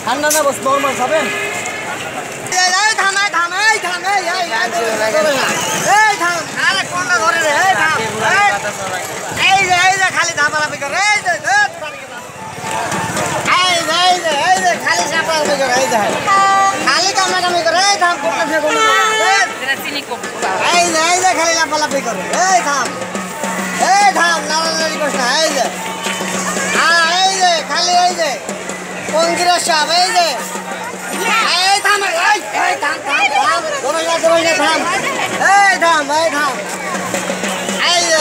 ঠান্ডা না বস নরমাল খাবেন এই থাম আরে কোনটা ধরে রে এই থাম এই যে খালি ধাপালাপি করে এই যে খালি চাপালাপি করে এই যে খালি কামড়াকামি করে এই থাম কোনটা ফেকো না এই যে খালি লাপালাপি করে এই থাম নাড়ানাড়ি করছ না এই যে খালি এই যে পঙ্গিরা সাপ এই যে থাম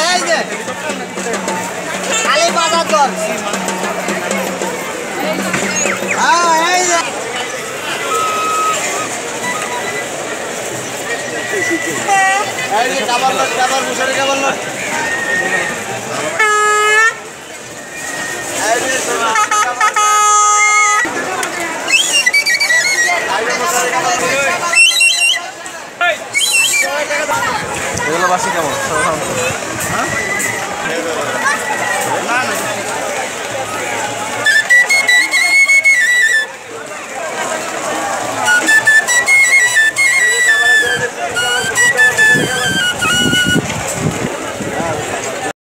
এই যে খালি বাজার কর এই যে কাবার মুসারি কাবার লোট এগুলো বাসি কেমন? হ্যাঁ?